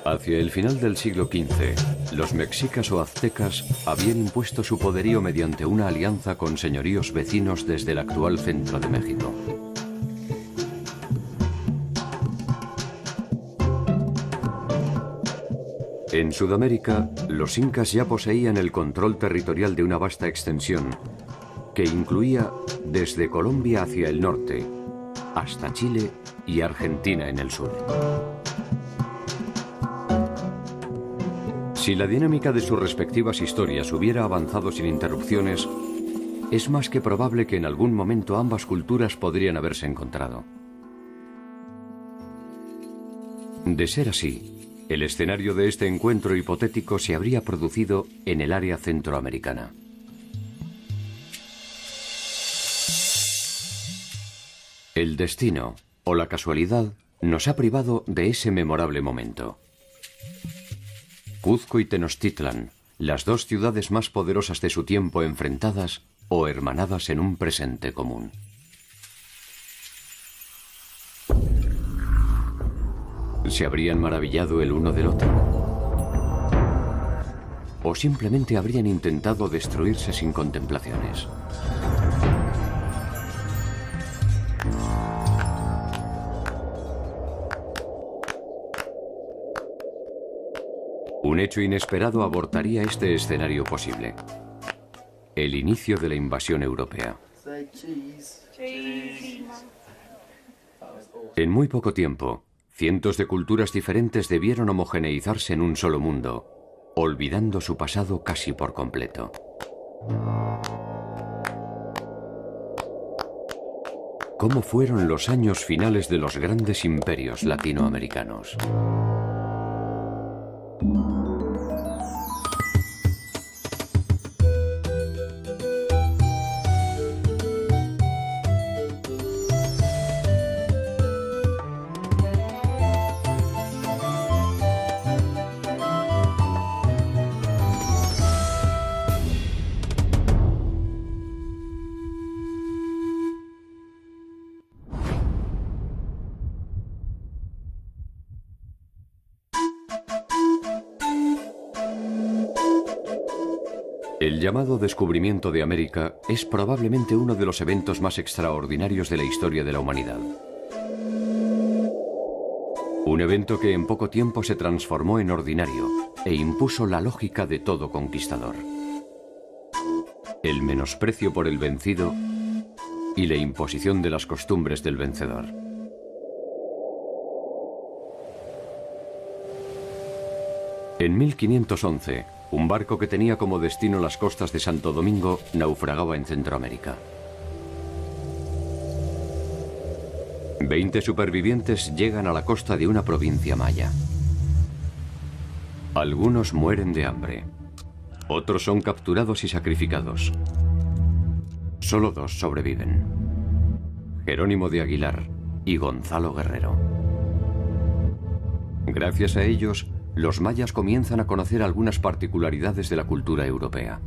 Hacia el final del siglo XV, los mexicas o aztecas habían impuesto su poderío mediante una alianza con señoríos vecinos desde el actual centro de México. En Sudamérica, los incas ya poseían el control territorial de una vasta extensión que incluía desde Colombia hacia el norte hasta Chile y Argentina en el sur. Si la dinámica de sus respectivas historias hubiera avanzado sin interrupciones, es más que probable que en algún momento ambas culturas podrían haberse encontrado. De ser así, el escenario de este encuentro hipotético se habría producido en el área centroamericana. El destino o la casualidad nos ha privado de ese memorable momento. Cuzco y Tenochtitlan, las dos ciudades más poderosas de su tiempo enfrentadas o hermanadas en un presente común. ¿Se habrían maravillado el uno del otro? ¿O simplemente habrían intentado destruirse sin contemplaciones? Un hecho inesperado abortaría este escenario posible. El inicio de la invasión europea. En muy poco tiempo, cientos de culturas diferentes debieron homogeneizarse en un solo mundo, olvidando su pasado casi por completo. ¿Cómo fueron los años finales de los grandes imperios latinoamericanos? El llamado descubrimiento de América es probablemente uno de los eventos más extraordinarios de la historia de la humanidad. Un evento que en poco tiempo se transformó en ordinario e impuso la lógica de todo conquistador. El menosprecio por el vencido y la imposición de las costumbres del vencedor. En 1511, un barco que tenía como destino las costas de Santo Domingo naufragaba en Centroamérica. 20 supervivientes llegan a la costa de una provincia maya. Algunos mueren de hambre. Otros son capturados y sacrificados. Solo 2 sobreviven: Jerónimo de Aguilar y Gonzalo Guerrero. Gracias a ellos, los mayas comienzan a conocer algunas particularidades de la cultura europea.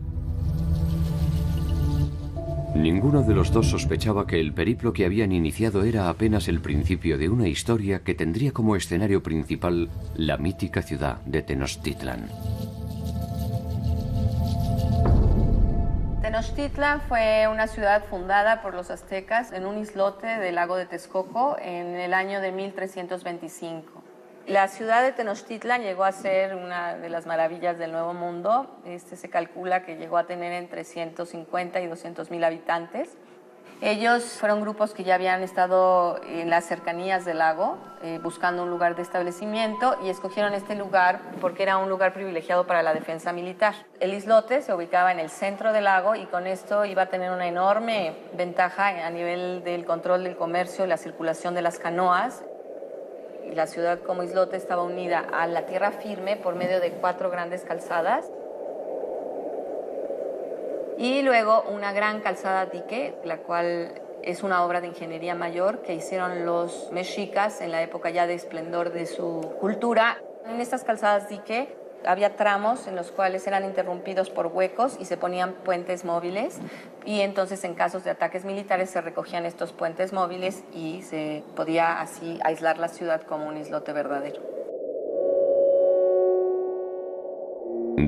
Ninguno de los dos sospechaba que el periplo que habían iniciado era apenas el principio de una historia que tendría como escenario principal la mítica ciudad de Tenochtitlan. Tenochtitlan fue una ciudad fundada por los aztecas en un islote del lago de Texcoco en el año de 1325. La ciudad de Tenochtitlan llegó a ser una de las maravillas del Nuevo Mundo. Se calcula que llegó a tener entre 150 y 200,000 habitantes. Ellos fueron grupos que ya habían estado en las cercanías del lago buscando un lugar de establecimiento y escogieron este lugar porque era un lugar privilegiado para la defensa militar. El islote se ubicaba en el centro del lago y con esto iba a tener una enorme ventaja a nivel del control del comercio y la circulación de las canoas. La ciudad como islote estaba unida a la tierra firme por medio de 4 grandes calzadas y luego una gran calzada dique, la cual es una obra de ingeniería mayor que hicieron los mexicas en la época ya de esplendor de su cultura. En estas calzadas dique había tramos en los cuales eran interrumpidos por huecos y se ponían puentes móviles y entonces en casos de ataques militares se recogían estos puentes móviles y se podía así aislar la ciudad como un islote verdadero.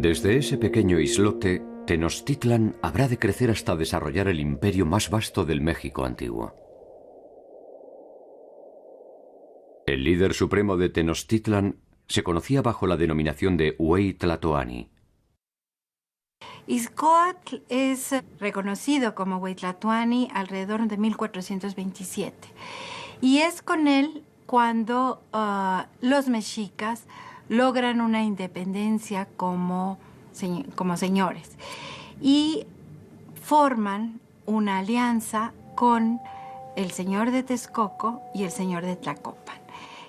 Desde ese pequeño islote, Tenochtitlan habrá de crecer hasta desarrollar el imperio más vasto del México antiguo. El líder supremo de Tenochtitlan se conocía bajo la denominación de Hueytlatoani. Izcoatl es reconocido como Hueytlatoani alrededor de 1427 y es con él cuando los mexicas logran una independencia como señores y forman una alianza con el señor de Texcoco y el señor de Tlacopan.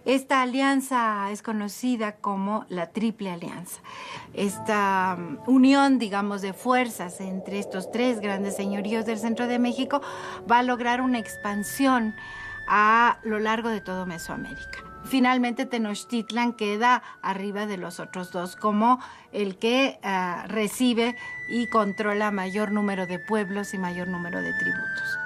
Esta alianza es conocida como la Triple Alianza. Esta unión, digamos, de fuerzas entre estos tres grandes señoríos del centro de México va a lograr una expansión a lo largo de todo Mesoamérica. Finalmente, Tenochtitlan queda arriba de los otros dos como el que recibe y controla mayor número de pueblos y mayor número de tributos.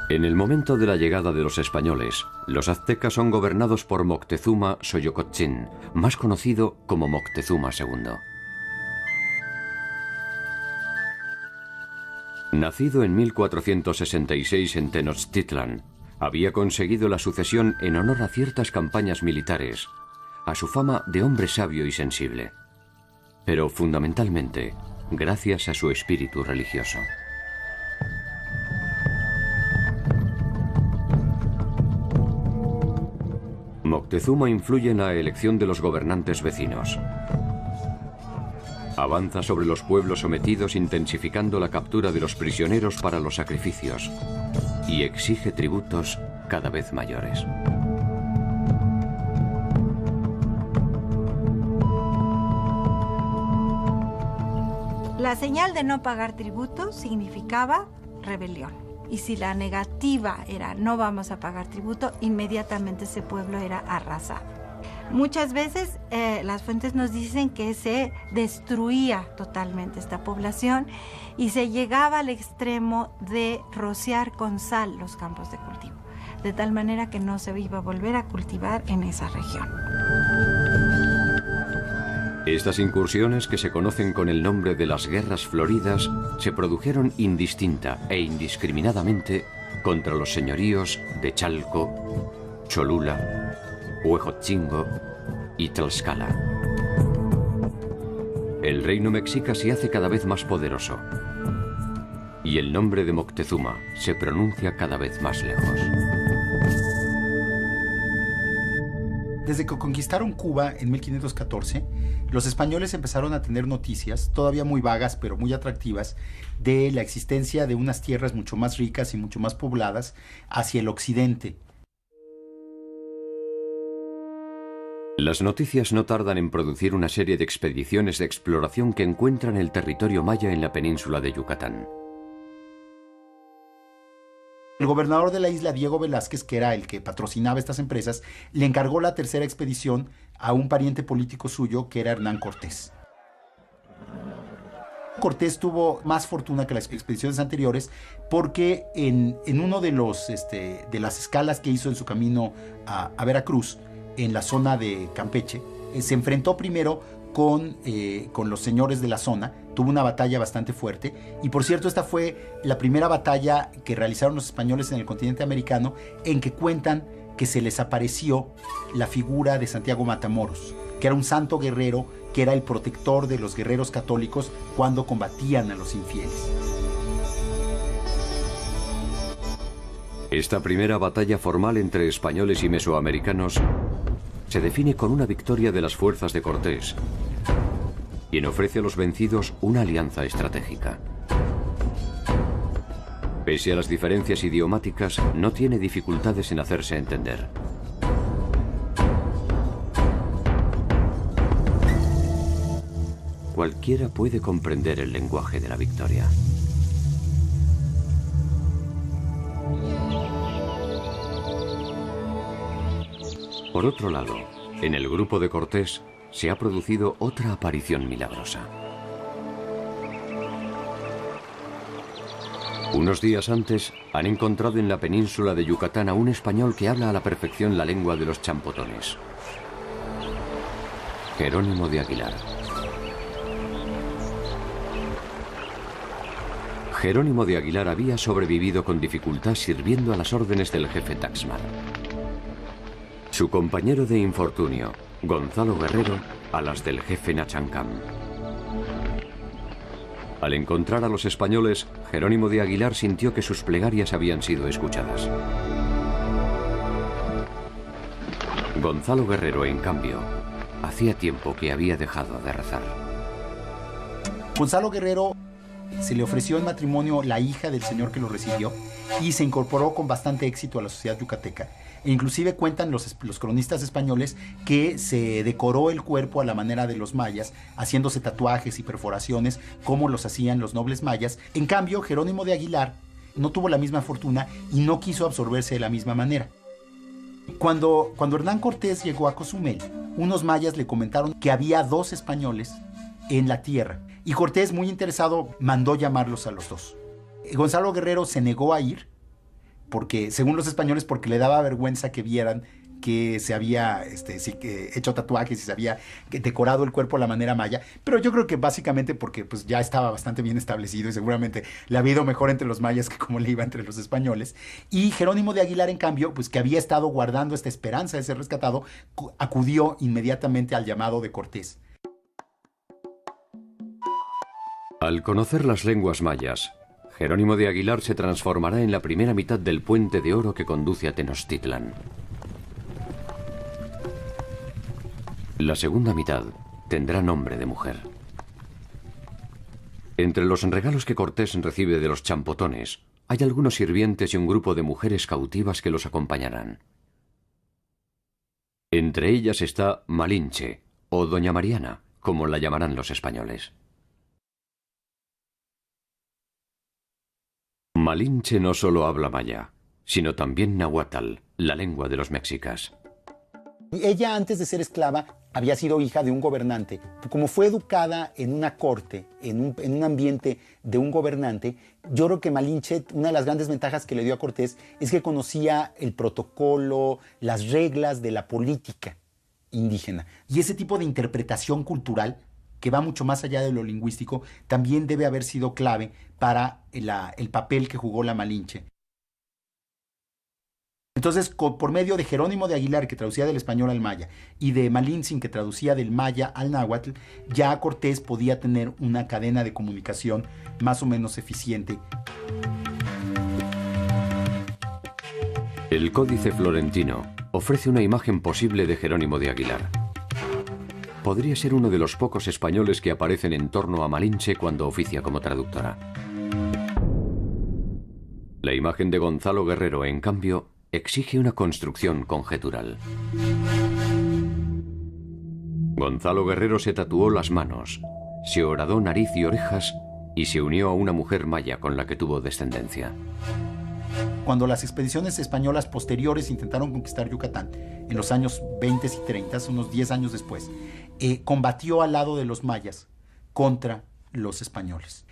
En el momento de la llegada de los españoles, los aztecas son gobernados por Moctezuma Xoyocotzin, más conocido como Moctezuma II. Nacido en 1466 en Tenochtitlan, había conseguido la sucesión en honor a ciertas campañas militares, a su fama de hombre sabio y sensible, pero fundamentalmente gracias a su espíritu religioso. Moctezuma influye en la elección de los gobernantes vecinos. Avanza sobre los pueblos sometidos intensificando la captura de los prisioneros para los sacrificios y exige tributos cada vez mayores. La señal de no pagar tributo significaba rebelión. Y si la negativa era no vamos a pagar tributo, inmediatamente ese pueblo era arrasado. Muchas veces las fuentes nos dicen que se destruía totalmente esta población y se llegaba al extremo de rociar con sal los campos de cultivo, de tal manera que no se iba a volver a cultivar en esa región. Estas incursiones, que se conocen con el nombre de las Guerras Floridas, se produjeron indistinta e indiscriminadamente contra los señoríos de Chalco, Cholula, Huejotzingo y Tlaxcala. El reino mexica se hace cada vez más poderoso y el nombre de Moctezuma se pronuncia cada vez más lejos. Desde que conquistaron Cuba en 1514, los españoles empezaron a tener noticias, todavía muy vagas pero muy atractivas, de la existencia de unas tierras mucho más ricas y mucho más pobladas hacia el occidente. Las noticias no tardan en producir una serie de expediciones de exploración que encuentran el territorio maya en la península de Yucatán. El gobernador de la isla, Diego Velázquez, que era el que patrocinaba estas empresas, le encargó la tercera expedición a un pariente político suyo, que era Hernán Cortés. Cortés tuvo más fortuna que las expediciones anteriores porque en uno de las escalas que hizo en su camino a Veracruz, en la zona de Campeche, se enfrentó primero con los señores de la zona. Tuvo una batalla bastante fuerte y, por cierto, esta fue la primera batalla que realizaron los españoles en el continente americano en que cuentan que se les apareció la figura de Santiago Matamoros, que era un santo guerrero, que era el protector de los guerreros católicos cuando combatían a los infieles. Esta primera batalla formal entre españoles y mesoamericanos se define con una victoria de las fuerzas de Cortés, quien ofrece a los vencidos una alianza estratégica. Pese a las diferencias idiomáticas, no tiene dificultades en hacerse entender. Cualquiera puede comprender el lenguaje de la victoria. Por otro lado, en el grupo de Cortés se ha producido otra aparición milagrosa. Unos días antes, han encontrado en la península de Yucatán a un español que habla a la perfección la lengua de los champotones. Jerónimo de Aguilar. Jerónimo de Aguilar había sobrevivido con dificultad sirviendo a las órdenes del jefe Taxman. Su compañero de infortunio, Gonzalo Guerrero, a las del jefe Nachancam. Al encontrar a los españoles, Jerónimo de Aguilar sintió que sus plegarias habían sido escuchadas. Gonzalo Guerrero, en cambio, hacía tiempo que había dejado de rezar. Gonzalo Guerrero se le ofreció en matrimonio la hija del señor que lo recibió y se incorporó con bastante éxito a la sociedad yucateca. E inclusive cuentan los cronistas españoles que se decoró el cuerpo a la manera de los mayas, haciéndose tatuajes y perforaciones como los hacían los nobles mayas. En cambio, Jerónimo de Aguilar no tuvo la misma fortuna y no quiso absorberse de la misma manera. Cuando Hernán Cortés llegó a Cozumel, unos mayas le comentaron que había 2 españoles en la tierra. Y Cortés, muy interesado, mandó llamarlos a los 2. Gonzalo Guerrero se negó a ir, porque, según los españoles, porque le daba vergüenza que vieran que se había hecho tatuajes y se había decorado el cuerpo a la manera maya. Pero yo creo que básicamente porque pues, ya estaba bastante bien establecido y seguramente le había ido mejor entre los mayas que como le iba entre los españoles. Y Jerónimo de Aguilar, en cambio, pues que había estado guardando esta esperanza de ser rescatado, acudió inmediatamente al llamado de Cortés. Al conocer las lenguas mayas, Jerónimo de Aguilar se transformará en la primera mitad del puente de oro que conduce a Tenochtitlan. La segunda mitad tendrá nombre de mujer. Entre los regalos que Cortés recibe de los champotones, hay algunos sirvientes y un grupo de mujeres cautivas que los acompañarán. Entre ellas está Malinche, o Doña Mariana, como la llamarán los españoles. Malinche no solo habla maya, sino también náhuatl, la lengua de los mexicas. Ella, antes de ser esclava, había sido hija de un gobernante. Como fue educada en una corte, en un ambiente de un gobernante, yo creo que Malinche, una de las grandes ventajas que le dio a Cortés es que conocía el protocolo, las reglas de la política indígena. Y ese tipo de interpretación cultural, que va mucho más allá de lo lingüístico, también debe haber sido clave para el papel que jugó la Malinche. Entonces, por medio de Jerónimo de Aguilar, que traducía del español al maya, y de Malintzin, que traducía del maya al náhuatl, ya Cortés podía tener una cadena de comunicación más o menos eficiente. El Códice Florentino ofrece una imagen posible de Jerónimo de Aguilar. Podría ser uno de los pocos españoles que aparecen en torno a Malinche cuando oficia como traductora. La imagen de Gonzalo Guerrero, en cambio, exige una construcción conjetural. Gonzalo Guerrero se tatuó las manos, se horadó nariz y orejas y se unió a una mujer maya con la que tuvo descendencia. Cuando las expediciones españolas posteriores intentaron conquistar Yucatán, en los años 20 y 30, unos 10 años después, combatió al lado de los mayas contra los españoles.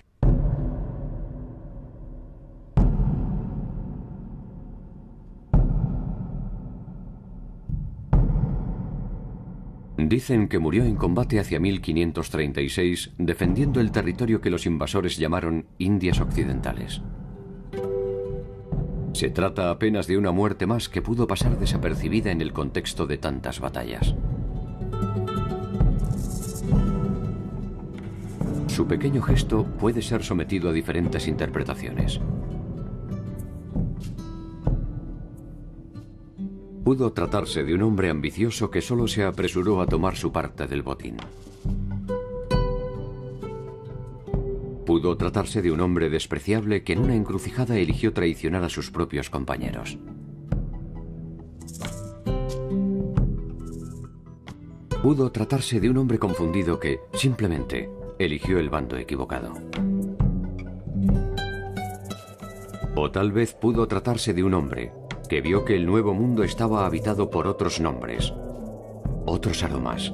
Dicen que murió en combate hacia 1536, defendiendo el territorio que los invasores llamaron Indias Occidentales. Se trata apenas de una muerte más que pudo pasar desapercibida en el contexto de tantas batallas. Su pequeño gesto puede ser sometido a diferentes interpretaciones. Pudo tratarse de un hombre ambicioso que solo se apresuró a tomar su parte del botín. Pudo tratarse de un hombre despreciable que en una encrucijada eligió traicionar a sus propios compañeros. Pudo tratarse de un hombre confundido que, simplemente, eligió el bando equivocado. O tal vez pudo tratarse de un hombre que vio que el Nuevo Mundo estaba habitado por otros nombres, otros aromas,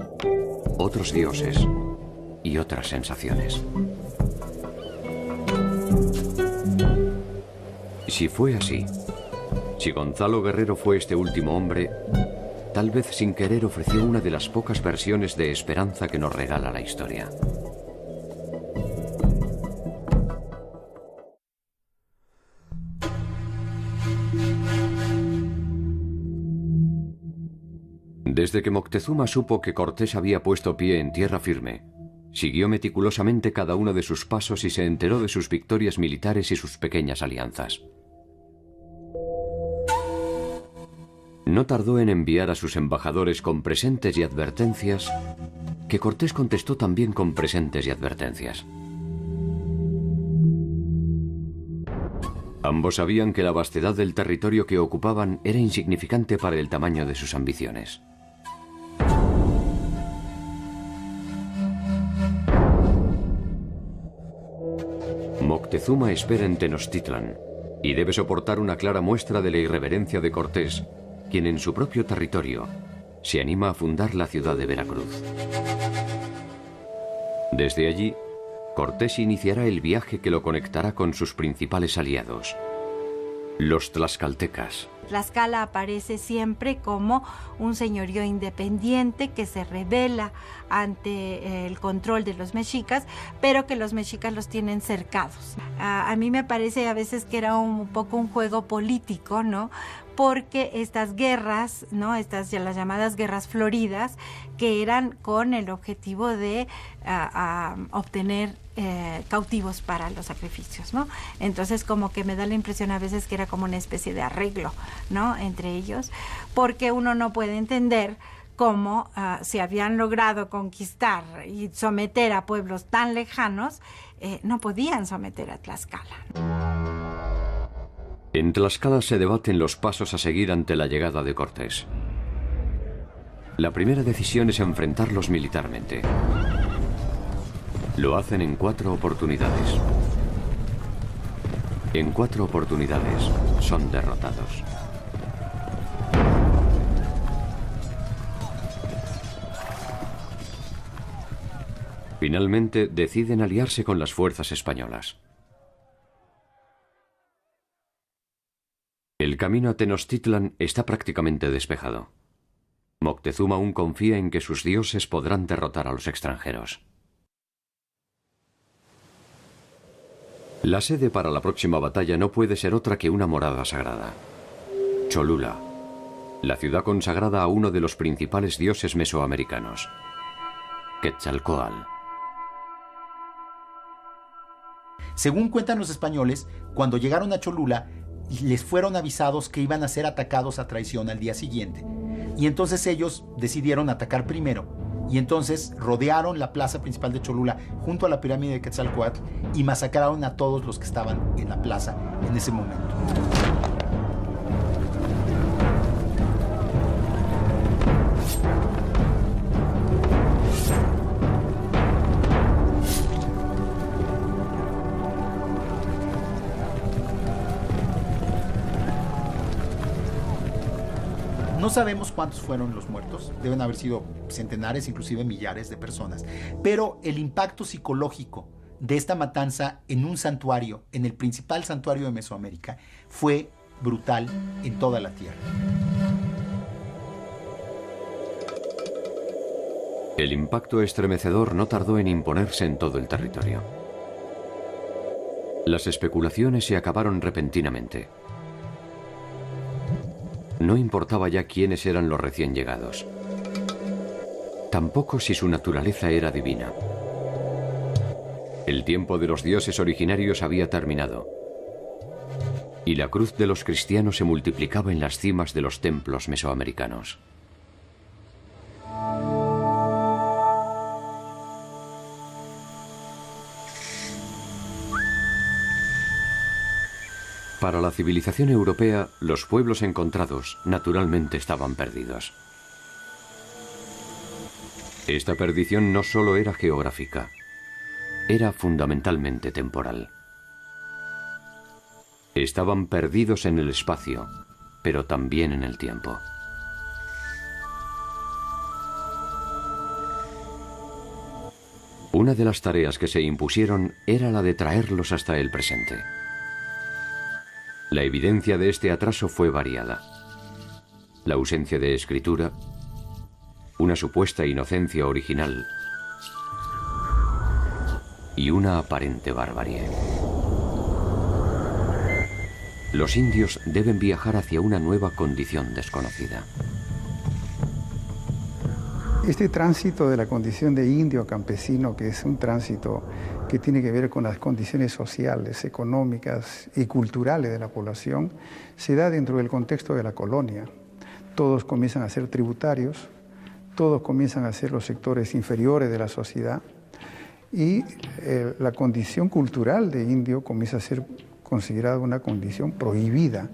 otros dioses y otras sensaciones. Si fue así, si Gonzalo Guerrero fue este último hombre, tal vez sin querer ofreció una de las pocas versiones de esperanza que nos regala la historia. Desde que Moctezuma supo que Cortés había puesto pie en tierra firme, siguió meticulosamente cada uno de sus pasos y se enteró de sus victorias militares y sus pequeñas alianzas. No tardó en enviar a sus embajadores con presentes y advertencias, que Cortés contestó también con presentes y advertencias. Ambos sabían que la vastedad del territorio que ocupaban era insignificante para el tamaño de sus ambiciones. Moctezuma espera en Tenochtitlan y debe soportar una clara muestra de la irreverencia de Cortés, quien en su propio territorio se anima a fundar la ciudad de Veracruz. Desde allí, Cortés iniciará el viaje que lo conectará con sus principales aliados, los tlaxcaltecas. Tlaxcala aparece siempre como un señorío independiente que se rebela ante el control de los mexicas, pero que los mexicas los tienen cercados. A mí me parece a veces que era un poco un juego político, ¿no? Porque estas guerras, ¿no? Estas ya las llamadas guerras floridas, que eran con el objetivo de obtener cautivos para los sacrificios, ¿no? Entonces como que me da la impresión a veces que era como una especie de arreglo, ¿no? Entre ellos, porque uno no puede entender cómo si habían logrado conquistar y someter a pueblos tan lejanos, no podían someter a Tlaxcala. En Tlaxcala se debaten los pasos a seguir ante la llegada de Cortés. La primera decisión es enfrentarlos militarmente. Lo hacen en 4 oportunidades. En 4 oportunidades son derrotados. Finalmente deciden aliarse con las fuerzas españolas. El camino a Tenochtitlan está prácticamente despejado. Moctezuma aún confía en que sus dioses podrán derrotar a los extranjeros. La sede para la próxima batalla no puede ser otra que una morada sagrada, Cholula, la ciudad consagrada a uno de los principales dioses mesoamericanos, Quetzalcóatl. Según cuentan los españoles, cuando llegaron a Cholula, les fueron avisados que iban a ser atacados a traición al día siguiente. Y entonces ellos decidieron atacar primero. Y entonces rodearon la plaza principal de Cholula junto a la pirámide de Quetzalcóatl y masacraron a todos los que estaban en la plaza en ese momento. No sabemos cuántos fueron los muertos, deben haber sido centenares, inclusive millares de personas, pero el impacto psicológico de esta matanza en un santuario, en el principal santuario de Mesoamérica, fue brutal en toda la tierra. El impacto estremecedor no tardó en imponerse en todo el territorio. Las especulaciones se acabaron repentinamente. No importaba ya quiénes eran los recién llegados. Tampoco si su naturaleza era divina. El tiempo de los dioses originarios había terminado. Y la cruz de los cristianos se multiplicaba en las cimas de los templos mesoamericanos. Para la civilización europea, los pueblos encontrados naturalmente estaban perdidos. Esta perdición no solo era geográfica, era fundamentalmente temporal. Estaban perdidos en el espacio, pero también en el tiempo. Una de las tareas que se impusieron era la de traerlos hasta el presente. La evidencia de este atraso fue variada. La ausencia de escritura, una supuesta inocencia original y una aparente barbarie. Los indios deben viajar hacia una nueva condición desconocida. Este tránsito de la condición de indio a campesino, que es un tránsito que tiene que ver con las condiciones sociales, económicas y culturales de la población, se da dentro del contexto de la colonia. Todos comienzan a ser tributarios, todos comienzan a ser los sectores inferiores de la sociedad y la condición cultural de indio comienza a ser considerada una condición prohibida.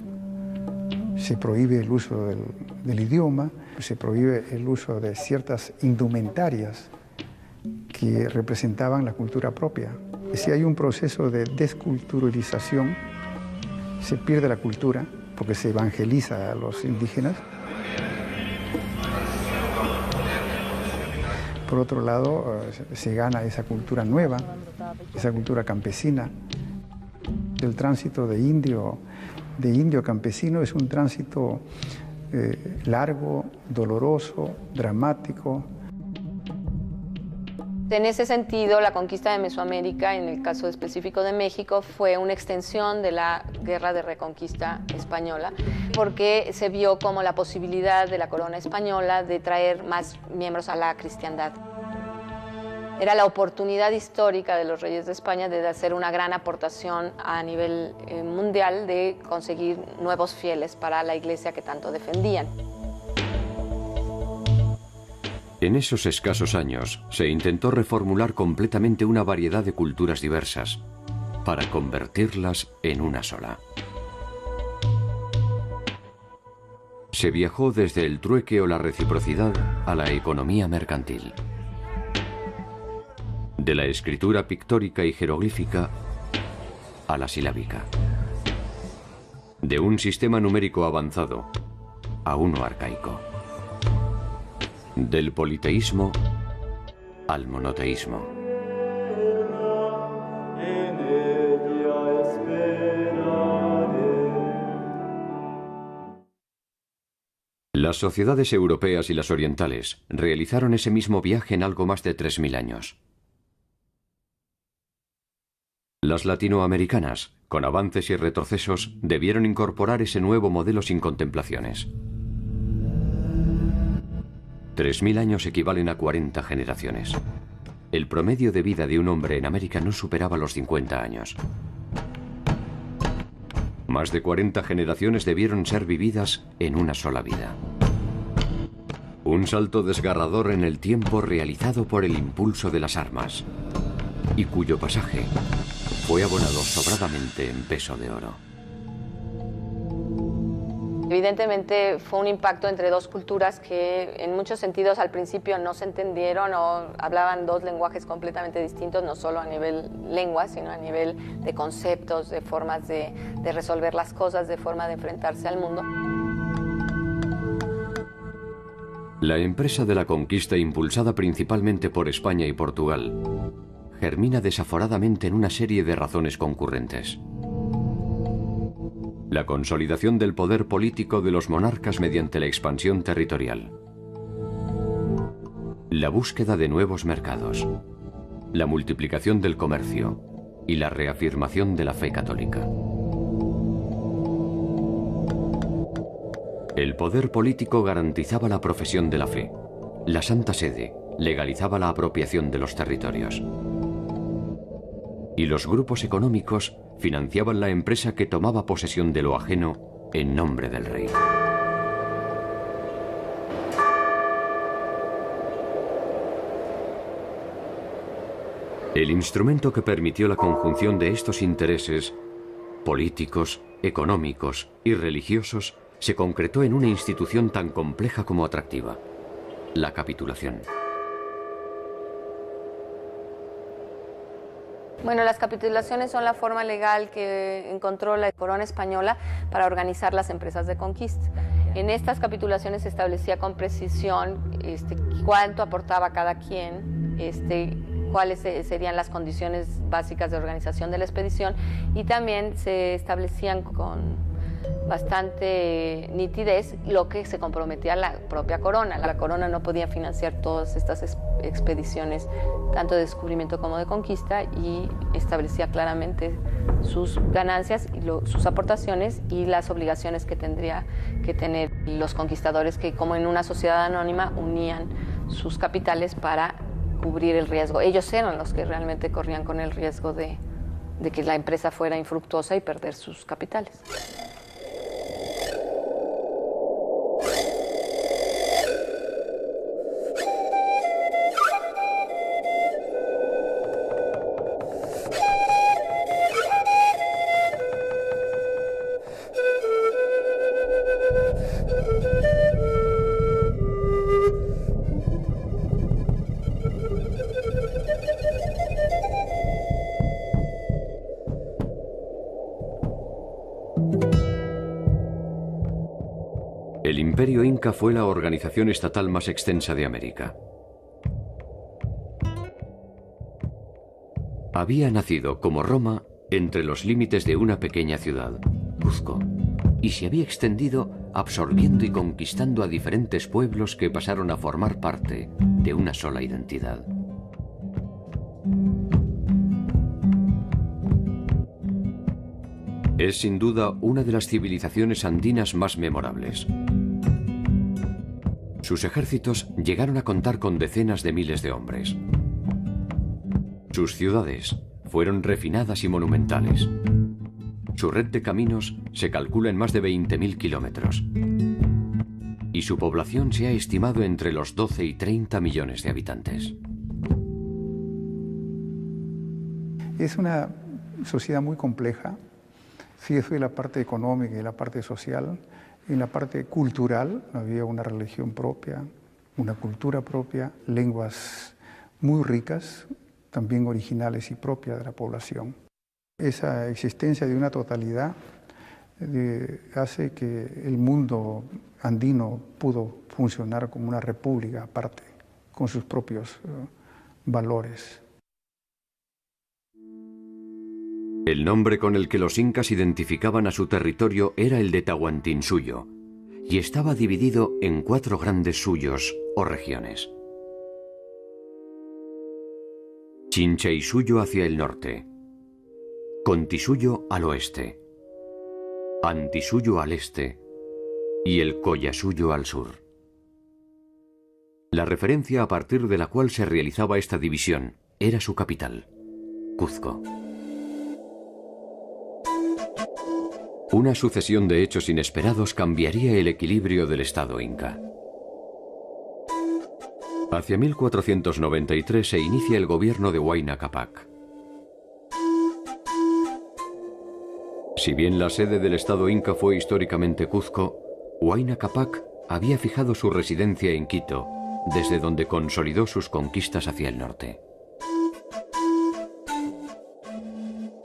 Se prohíbe el uso del idioma, se prohíbe el uso de ciertas indumentarias que representaban la cultura propia. Si hay un proceso de desculturalización, se pierde la cultura porque se evangeliza a los indígenas. Por otro lado, se gana esa cultura nueva, esa cultura campesina. El tránsito de indio a campesino es un tránsito largo, doloroso, dramático. En ese sentido, la conquista de Mesoamérica, en el caso específico de México, fue una extensión de la Guerra de Reconquista española, porque se vio como la posibilidad de la corona española de traer más miembros a la cristiandad. Era la oportunidad histórica de los reyes de España de hacer una gran aportación a nivel mundial, de conseguir nuevos fieles para la iglesia que tanto defendían. En esos escasos años se intentó reformular completamente una variedad de culturas diversas para convertirlas en una sola. Se viajó desde el trueque o la reciprocidad a la economía mercantil. De la escritura pictórica y jeroglífica a la silábica. De un sistema numérico avanzado a uno arcaico. Del politeísmo al monoteísmo. Las sociedades europeas y las orientales realizaron ese mismo viaje en algo más de 3000 años. Las latinoamericanas, con avances y retrocesos, debieron incorporar ese nuevo modelo sin contemplaciones. 3000 años equivalen a 40 generaciones. El promedio de vida de un hombre en América no superaba los 50 años. Más de 40 generaciones debieron ser vividas en una sola vida. Un salto desgarrador en el tiempo realizado por el impulso de las armas, y cuyo pasaje fue abonado sobradamente en peso de oro. Evidentemente fue un impacto entre dos culturas que en muchos sentidos al principio no se entendieron o hablaban dos lenguajes completamente distintos, no solo a nivel lengua, sino a nivel de conceptos, de formas de resolver las cosas, de forma de enfrentarse al mundo. La empresa de la conquista, impulsada principalmente por España y Portugal, germina desaforadamente en una serie de razones concurrentes. La consolidación del poder político de los monarcas mediante la expansión territorial. La búsqueda de nuevos mercados. La multiplicación del comercio y la reafirmación de la fe católica. El poder político garantizaba la profesión de la fe. La Santa Sede legalizaba la apropiación de los territorios. Y los grupos económicos financiaban la empresa que tomaba posesión de lo ajeno en nombre del rey. El instrumento que permitió la conjunción de estos intereses políticos, económicos y religiosos se concretó en una institución tan compleja como atractiva: la capitulación. Bueno, las capitulaciones son la forma legal que encontró la corona española para organizar las empresas de conquista. En estas capitulaciones se establecía con precisión cuánto aportaba cada quien, cuáles serían las condiciones básicas de organización de la expedición, y también se establecían con bastante nitidez lo que se comprometía la propia corona. La corona no podía financiar todas estas expediciones, tanto de descubrimiento como de conquista, y establecía claramente sus ganancias y sus aportaciones y las obligaciones que tendría que tener los conquistadores, que como en una sociedad anónima unían sus capitales para cubrir el riesgo. Ellos eran los que realmente corrían con el riesgo de que la empresa fuera infructuosa y perder sus capitales. El Imperio Inca fue la organización estatal más extensa de América. Había nacido, como Roma, entre los límites de una pequeña ciudad, Cuzco, y se había extendido absorbiendo y conquistando a diferentes pueblos que pasaron a formar parte de una sola identidad. Es sin duda una de las civilizaciones andinas más memorables. Sus ejércitos llegaron a contar con decenas de miles de hombres. Sus ciudades fueron refinadas y monumentales. Su red de caminos se calcula en más de 20.000 kilómetros. Y su población se ha estimado entre los 12 y 30 millones de habitantes. Es una sociedad muy compleja. Sí, eso es la parte económica y la parte social. En la parte cultural había una religión propia, una cultura propia, lenguas muy ricas, también originales y propias de la población. Esa existencia de una totalidad hace que el mundo andino pudo funcionar como una república aparte, con sus propios valores. El nombre con el que los incas identificaban a su territorio era el de Tahuantinsuyo, y estaba dividido en 4 grandes suyos o regiones. Chinchaisuyo hacia el norte, Contisuyo al oeste, Antisuyo al este y el Collasuyo al sur. La referencia a partir de la cual se realizaba esta división era su capital, Cuzco. Una sucesión de hechos inesperados cambiaría el equilibrio del Estado inca. Hacia 1493 se inicia el gobierno de Huayna Cápac. Si bien la sede del Estado inca fue históricamente Cuzco, Huayna Cápac había fijado su residencia en Quito, desde donde consolidó sus conquistas hacia el norte.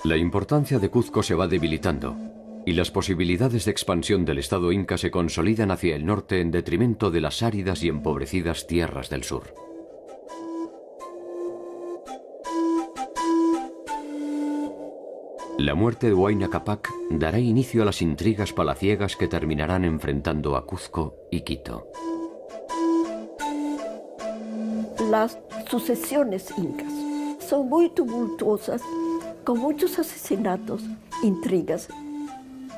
La importancia de Cuzco se va debilitando, y las posibilidades de expansión del Estado inca se consolidan hacia el norte en detrimento de las áridas y empobrecidas tierras del sur. La muerte de Huayna Cápac dará inicio a las intrigas palaciegas que terminarán enfrentando a Cuzco y Quito. Las sucesiones incas son muy tumultuosas, con muchos asesinatos, intrigas,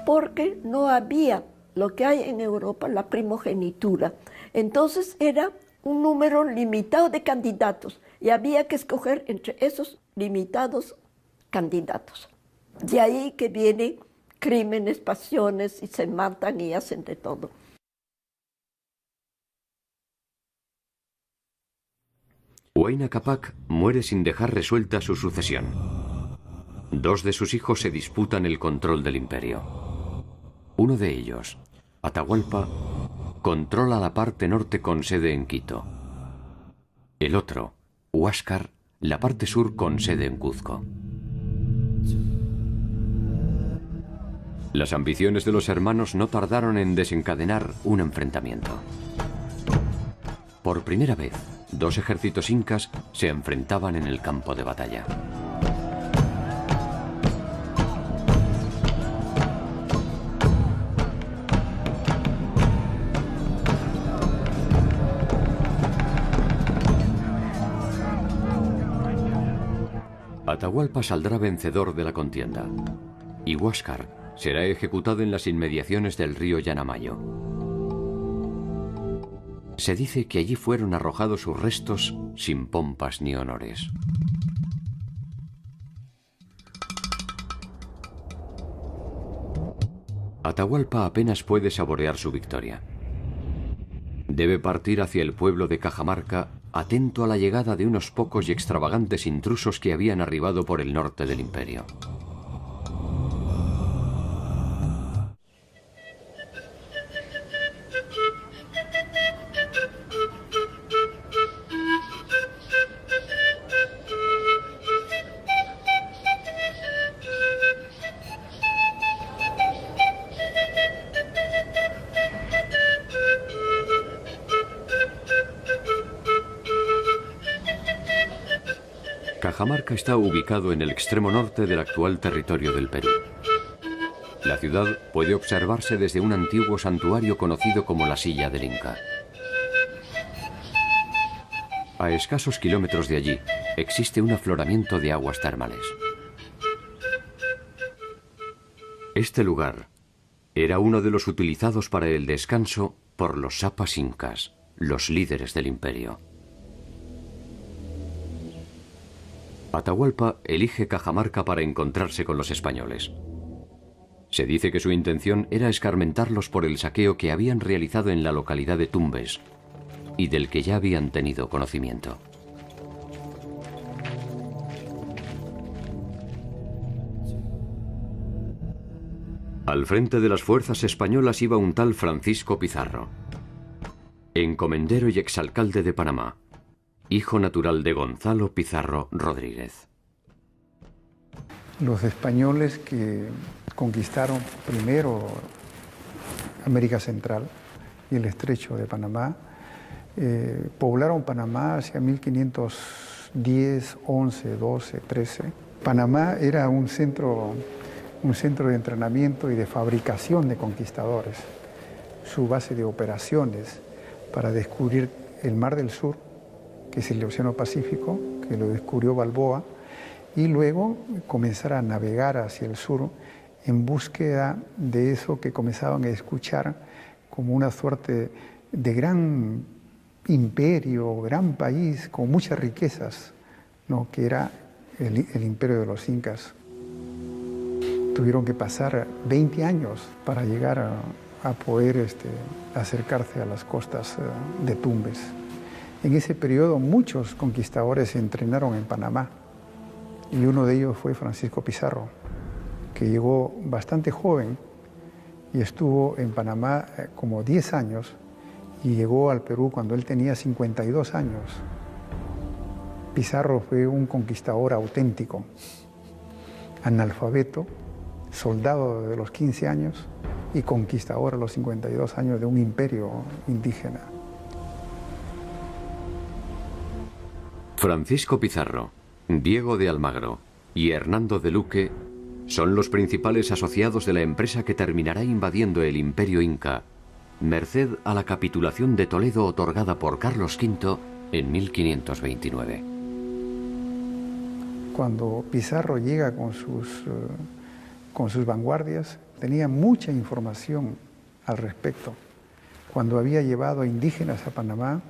porque no había lo que hay en Europa, la primogenitura. Entonces era un número limitado de candidatos y había que escoger entre esos limitados candidatos. De ahí que vienen crímenes, pasiones, y se matan y hacen de todo. Huayna Cápac muere sin dejar resuelta su sucesión. 2 de sus hijos se disputan el control del imperio. Uno de ellos, Atahualpa, controla la parte norte con sede en Quito. El otro, Huáscar, la parte sur con sede en Cuzco. Las ambiciones de los hermanos no tardaron en desencadenar un enfrentamiento. Por primera vez, 2 ejércitos incas se enfrentaban en el campo de batalla. Atahualpa saldrá vencedor de la contienda y Huáscar será ejecutado en las inmediaciones del río Yanamayo. Se dice que allí fueron arrojados sus restos sin pompas ni honores. Atahualpa apenas puede saborear su victoria. Debe partir hacia el pueblo de Cajamarca, atento a la llegada de unos pocos y extravagantes intrusos que habían arribado por el norte del imperio. Cajamarca está ubicado en el extremo norte del actual territorio del Perú. La ciudad puede observarse desde un antiguo santuario conocido como la Silla del Inca. A escasos kilómetros de allí existe un afloramiento de aguas termales. Este lugar era uno de los utilizados para el descanso por los sapas incas, los líderes del imperio. Atahualpa elige Cajamarca para encontrarse con los españoles. Se dice que su intención era escarmentarlos por el saqueo que habían realizado en la localidad de Tumbes y del que ya habían tenido conocimiento. Al frente de las fuerzas españolas iba un tal Francisco Pizarro, encomendero y exalcalde de Panamá, hijo natural de Gonzalo Pizarro Rodríguez. Los españoles que conquistaron primero América Central y el estrecho de Panamá, poblaron Panamá hacia 1510, 11, 12, 13. Panamá era un centro de entrenamiento y de fabricación de conquistadores, su base de operaciones para descubrir el Mar del Sur, que es el Océano Pacífico, que lo descubrió Balboa, y luego comenzar a navegar hacia el sur en búsqueda de eso que comenzaban a escuchar como una suerte de gran imperio, gran país, con muchas riquezas, ¿no?, que era el imperio de los incas. Tuvieron que pasar 20 años para llegar a poder acercarse a las costas de Tumbes. En ese periodo muchos conquistadores se entrenaron en Panamá y uno de ellos fue Francisco Pizarro, que llegó bastante joven y estuvo en Panamá como 10 años y llegó al Perú cuando él tenía 52 años. Pizarro fue un conquistador auténtico, analfabeto, soldado de los 15 años y conquistador a los 52 años de un imperio indígena. Francisco Pizarro, Diego de Almagro y Hernando de Luque son los principales asociados de la empresa que terminará invadiendo el imperio inca, merced a la capitulación de Toledo otorgada por Carlos V en 1529. Cuando Pizarro llega con sus vanguardias, tenía mucha información al respecto. Cuando había llevado a indígenas a Panamá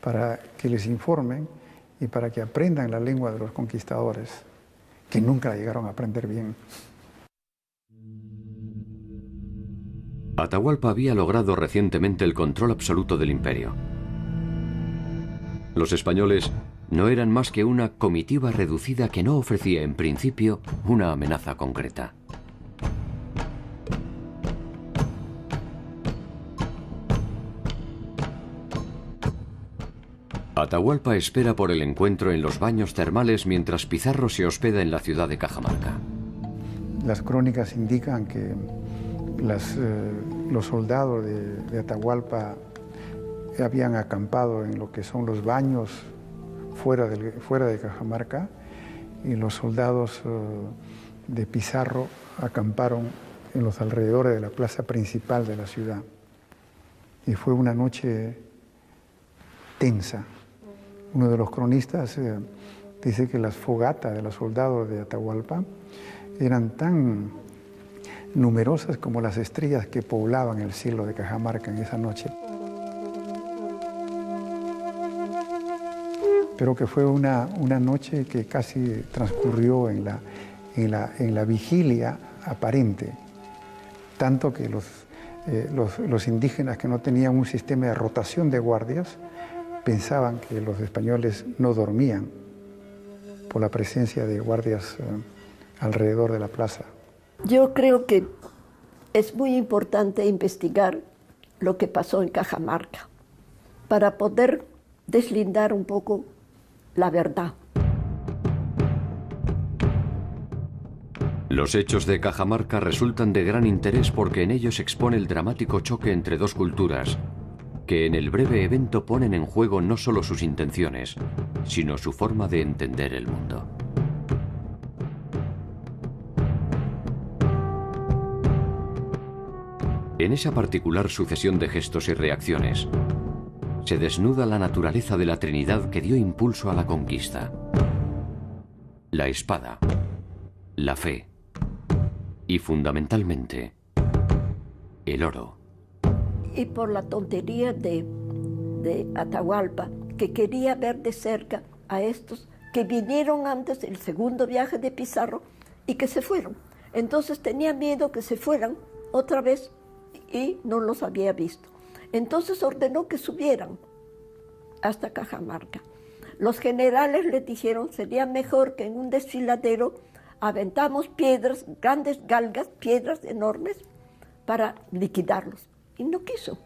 para que les informen y para que aprendan la lengua de los conquistadores, que nunca la llegaron a aprender bien. Atahualpa había logrado recientemente el control absoluto del imperio. Los españoles no eran más que una comitiva reducida que no ofrecía en principio una amenaza concreta. Atahualpa espera por el encuentro en los baños termales mientras Pizarro se hospeda en la ciudad de Cajamarca. Las crónicas indican que los soldados de Atahualpa habían acampado en lo que son los baños fuera de Cajamarca y los soldados de Pizarro acamparon en los alrededores de la plaza principal de la ciudad. Y fue una noche tensa. Uno de los cronistas Dice que las fogatas de los soldados de Atahualpa eran tan numerosas como las estrellas que poblaban el cielo de Cajamarca en esa noche. Pero que fue una noche que casi transcurrió en la vigilia aparente, tanto que los indígenas que no tenían un sistema de rotación de guardias pensaban que los españoles no dormían por la presencia de guardias alrededor de la plaza. Yo creo que es muy importante investigar lo que pasó en Cajamarca para poder deslindar un poco la verdad. Los hechos de Cajamarca resultan de gran interés porque en ellos se expone el dramático choque entre dos culturas, que en el breve evento ponen en juego no solo sus intenciones, sino su forma de entender el mundo. En esa particular sucesión de gestos y reacciones, se desnuda la naturaleza de la Trinidad que dio impulso a la conquista. La espada, la fe y, fundamentalmente, el oro. Y por la tontería de Atahualpa, que quería ver de cerca a estos que vinieron antes del segundo viaje de Pizarro y que se fueron. Entonces tenía miedo que se fueran otra vez y no los había visto. Entonces ordenó que subieran hasta Cajamarca. Los generales le dijeron, sería mejor que en un desfiladero aventamos piedras, grandes galgas, piedras enormes, para liquidarlos. Y no quiso.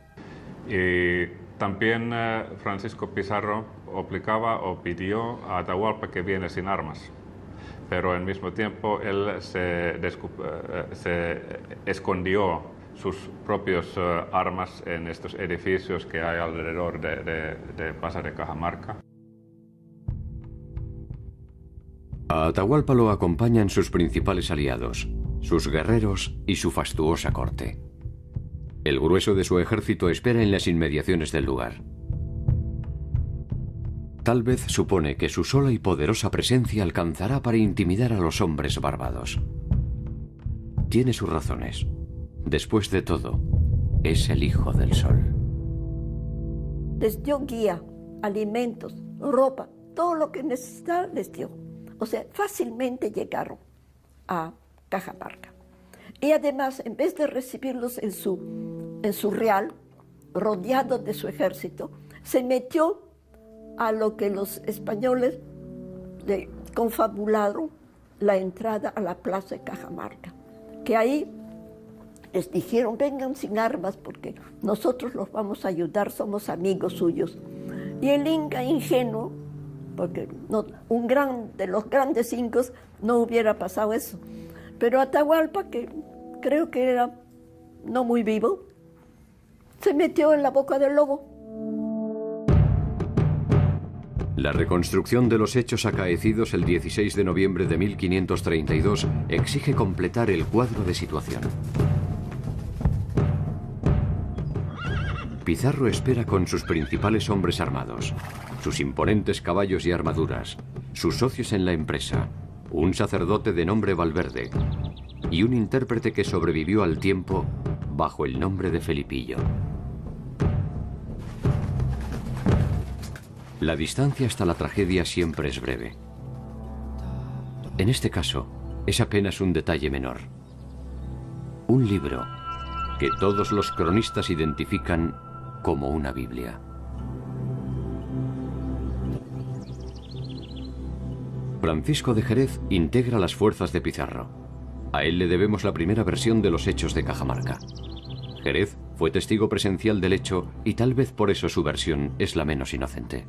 Y también Francisco Pizarro obligaba o pidió a Atahualpa que viene sin armas. Pero al mismo tiempo él se escondió sus propios armas en estos edificios que hay alrededor de Plaza de Cajamarca. A Atahualpa lo acompañan sus principales aliados, sus guerreros y su fastuosa corte. El grueso de su ejército espera en las inmediaciones del lugar. Tal vez supone que su sola y poderosa presencia alcanzará para intimidar a los hombres barbados. Tiene sus razones. Después de todo, es el Hijo del Sol. Les dio guía, alimentos, ropa, todo lo que necesitaban les dio. O sea, fácilmente llegaron a Cajamarca. Y además, en vez de recibirlos en su real, rodeado de su ejército, se metió a lo que los españoles le confabularon la entrada a la plaza de Cajamarca, que ahí les dijeron, vengan sin armas porque nosotros los vamos a ayudar, somos amigos suyos. Y el inca ingenuo, porque de los grandes incas no hubiera pasado eso, pero Atahualpa, que creo que era no muy vivo, se metió en la boca del lobo. La reconstrucción de los hechos acaecidos el 16 de noviembre de 1532 exige completar el cuadro de situación. Pizarro espera con sus principales hombres armados, sus imponentes caballos y armaduras, sus socios en la empresa, un sacerdote de nombre Valverde y un intérprete que sobrevivió al tiempo bajo el nombre de Felipillo. La distancia hasta la tragedia siempre es breve. En este caso, es apenas un detalle menor. Un libro que todos los cronistas identifican como una Biblia. Francisco de Jerez integra las fuerzas de Pizarro. A él le debemos la primera versión de los hechos de Cajamarca. Jerez fue testigo presencial del hecho y tal vez por eso su versión es la menos inocente.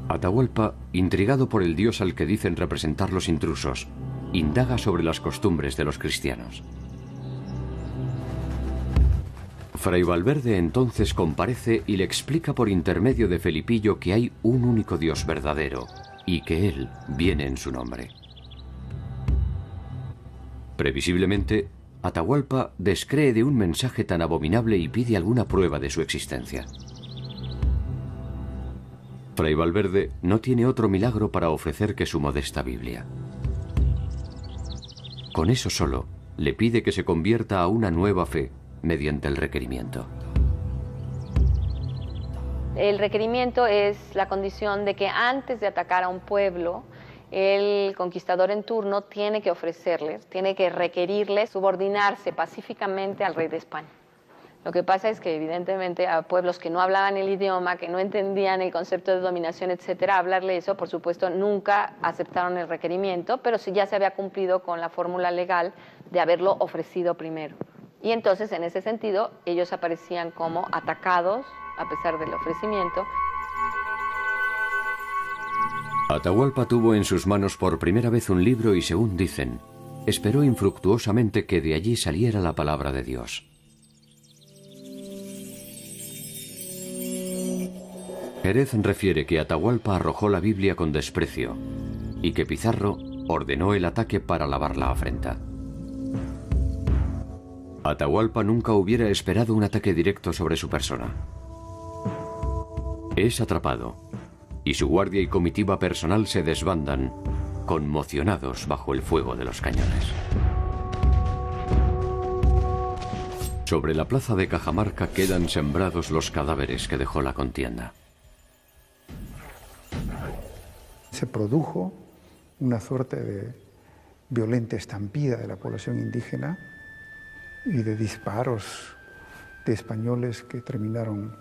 Atahualpa, intrigado por el dios al que dicen representar los intrusos, indaga sobre las costumbres de los cristianos. Fray Valverde entonces comparece y le explica por intermedio de Felipillo que hay un único Dios verdadero y que Él viene en su nombre. Previsiblemente, Atahualpa descree de un mensaje tan abominable y pide alguna prueba de su existencia. Fray Valverde no tiene otro milagro para ofrecer que su modesta Biblia. Con eso solo, le pide que se convierta a una nueva fe mediante el requerimiento. El requerimiento es la condición de que antes de atacar a un pueblo, el conquistador en turno tiene que ofrecerles, tiene que requerirles subordinarse pacíficamente al rey de España. Lo que pasa es que evidentemente a pueblos que no hablaban el idioma, que no entendían el concepto de dominación, etcétera, hablarle eso, por supuesto, nunca aceptaron el requerimiento, pero sí ya se había cumplido con la fórmula legal de haberlo ofrecido primero. Y entonces, en ese sentido, ellos aparecían como atacados a pesar del ofrecimiento. Atahualpa tuvo en sus manos por primera vez un libro y, según dicen, esperó infructuosamente que de allí saliera la palabra de Dios. Jerez refiere que Atahualpa arrojó la Biblia con desprecio y que Pizarro ordenó el ataque para lavar la afrenta. Atahualpa nunca hubiera esperado un ataque directo sobre su persona. Es atrapado y su guardia y comitiva personal se desbandan, conmocionados bajo el fuego de los cañones. Sobre la plaza de Cajamarca quedan sembrados los cadáveres que dejó la contienda. Se produjo una suerte de violenta estampida de la población indígena y de disparos de españoles que terminaron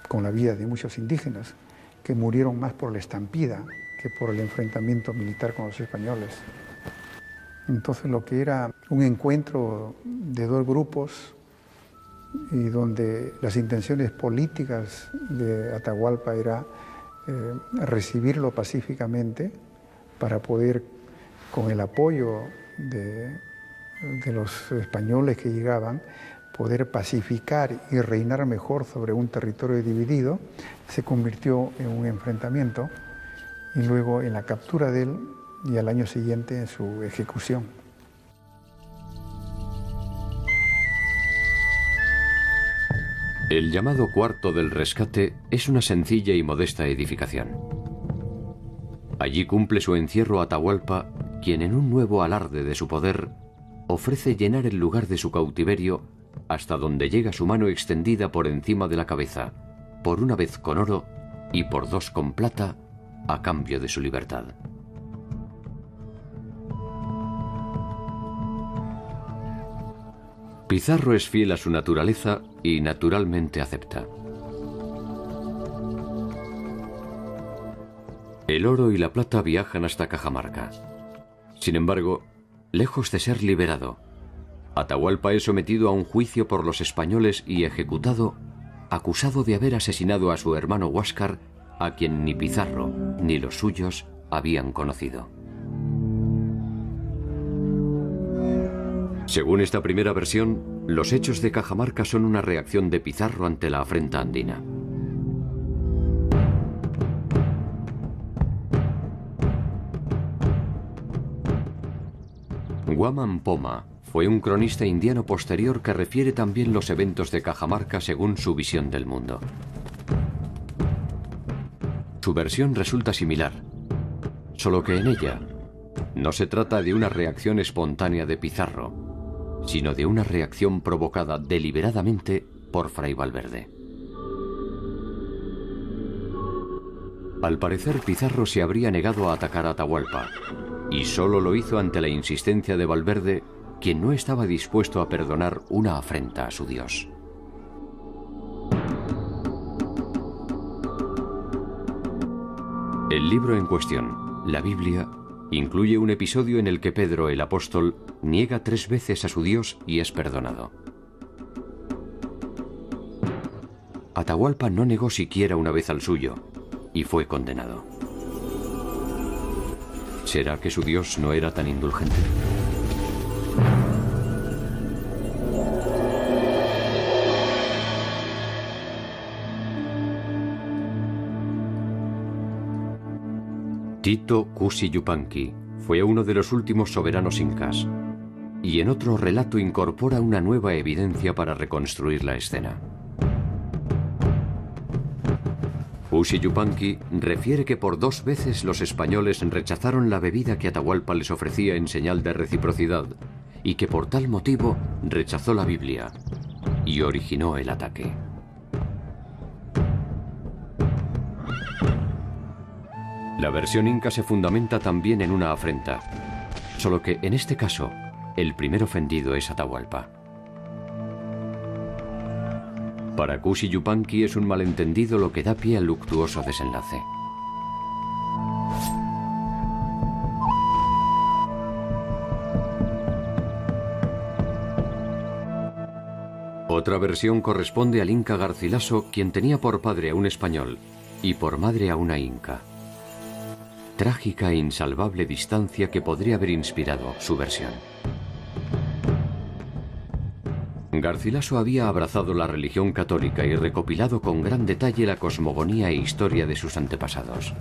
con la vida de muchos indígenas, que murieron más por la estampida que por el enfrentamiento militar con los españoles. Entonces, lo que era un encuentro de dos grupos y donde las intenciones políticas de Atahualpa era recibirlo pacíficamente para poder, con el apoyo de los españoles que llegaban, poder pacificar y reinar mejor sobre un territorio dividido, se convirtió en un enfrentamiento y luego en la captura de él y al año siguiente en su ejecución. El llamado Cuarto del Rescate es una sencilla y modesta edificación. Allí cumple su encierro Atahualpa, quien en un nuevo alarde de su poder ofrece llenar el lugar de su cautiverio hasta donde llega su mano extendida por encima de la cabeza, por una vez con oro y por dos con plata, a cambio de su libertad. Pizarro es fiel a su naturaleza y naturalmente acepta. El oro y la plata viajan hasta Cajamarca. Sin embargo, lejos de ser liberado, Atahualpa es sometido a un juicio por los españoles y ejecutado, acusado de haber asesinado a su hermano Huáscar, a quien ni Pizarro ni los suyos habían conocido. Según esta primera versión, los hechos de Cajamarca son una reacción de Pizarro ante la afrenta andina. Guamán Poma fue un cronista indiano posterior que refiere también los eventos de Cajamarca según su visión del mundo. Su versión resulta similar, solo que en ella no se trata de una reacción espontánea de Pizarro, sino de una reacción provocada deliberadamente por Fray Valverde. Al parecer, Pizarro se habría negado a atacar a Atahualpa, y solo lo hizo ante la insistencia de Valverde, quien no estaba dispuesto a perdonar una afrenta a su Dios. El libro en cuestión, la Biblia, incluye un episodio en el que Pedro el apóstol niega 3 veces a su Dios y es perdonado. Atahualpa no negó siquiera una vez al suyo y fue condenado. ¿Será que su Dios no era tan indulgente? Tito Cusi Yupanqui fue uno de los últimos soberanos incas, y en otro relato incorpora una nueva evidencia para reconstruir la escena. Cusi Yupanqui refiere que por 2 veces los españoles rechazaron la bebida que Atahualpa les ofrecía en señal de reciprocidad y que por tal motivo rechazó la Biblia y originó el ataque. La versión inca se fundamenta también en una afrenta, solo que en este caso el primer ofendido es Atahualpa. Para Cusi Yupanqui es un malentendido lo que da pie al luctuoso desenlace. Otra versión corresponde al inca Garcilaso, quien tenía por padre a un español y por madre a una inca. Trágica e insalvable distancia que podría haber inspirado su versión. Garcilaso había abrazado la religión católica y recopilado con gran detalle la cosmogonía e historia de sus antepasados.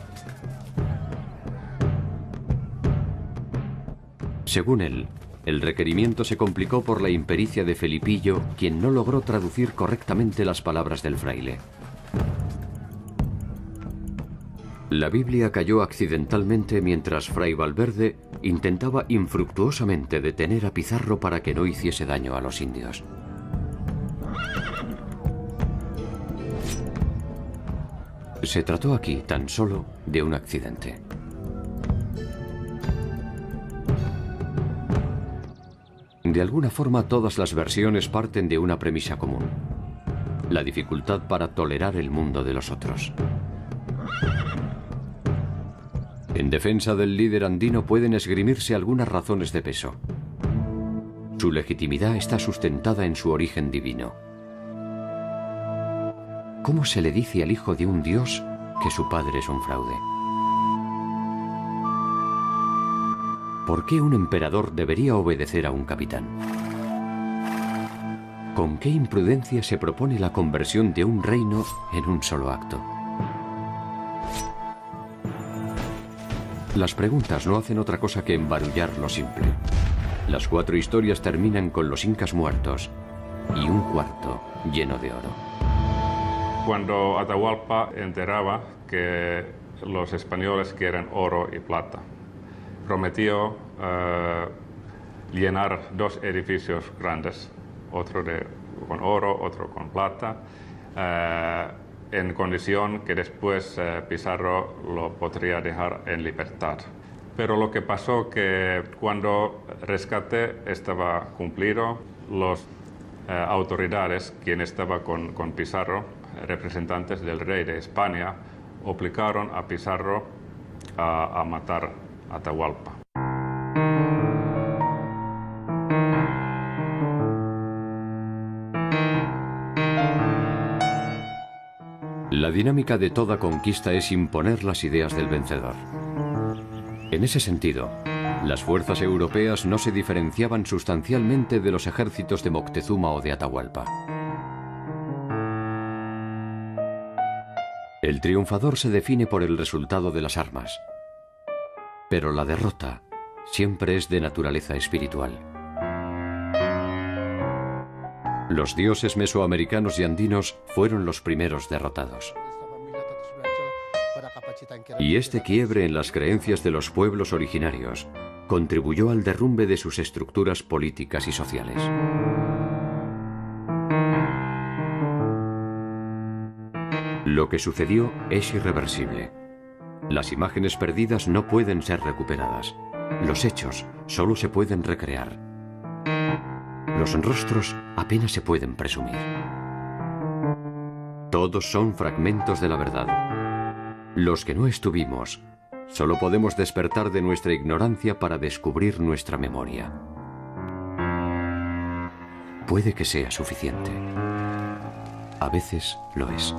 Según él, el requerimiento se complicó por la impericia de Felipillo, quien no logró traducir correctamente las palabras del fraile. La Biblia cayó accidentalmente mientras Fray Valverde intentaba infructuosamente detener a Pizarro para que no hiciese daño a los indios. Se trató aquí tan solo de un accidente. De alguna forma, todas las versiones parten de una premisa común: la dificultad para tolerar el mundo de los otros. En defensa del líder andino pueden esgrimirse algunas razones de peso. Su legitimidad está sustentada en su origen divino. ¿Cómo se le dice al hijo de un dios que su padre es un fraude? ¿Por qué un emperador debería obedecer a un capitán? ¿Con qué imprudencia se propone la conversión de un reino en un solo acto? Las preguntas no hacen otra cosa que embarullar lo simple. Las 4 historias terminan con los incas muertos y un cuarto lleno de oro. Cuando Atahualpa enteraba que los españoles quieren oro y plata, prometió llenar 2 edificios grandes, otro con oro, otro con plata, en condición que después Pizarro lo podría dejar en libertad. Pero lo que pasó que cuando el rescate estaba cumplido, las autoridades, quien estaba con Pizarro, representantes del rey de España, obligaron a Pizarro a matar a Atahualpa. La dinámica de toda conquista es imponer las ideas del vencedor. En ese sentido, las fuerzas europeas no se diferenciaban sustancialmente de los ejércitos de Moctezuma o de Atahualpa. El triunfador se define por el resultado de las armas, pero la derrota siempre es de naturaleza espiritual. Los dioses mesoamericanos y andinos fueron los primeros derrotados. Y este quiebre en las creencias de los pueblos originarios contribuyó al derrumbe de sus estructuras políticas y sociales. Lo que sucedió es irreversible. Las imágenes perdidas no pueden ser recuperadas. Los hechos solo se pueden recrear. Los rostros apenas se pueden presumir. Todos son fragmentos de la verdad. Los que no estuvimos, solo podemos despertar de nuestra ignorancia para descubrir nuestra memoria. Puede que sea suficiente. A veces lo es.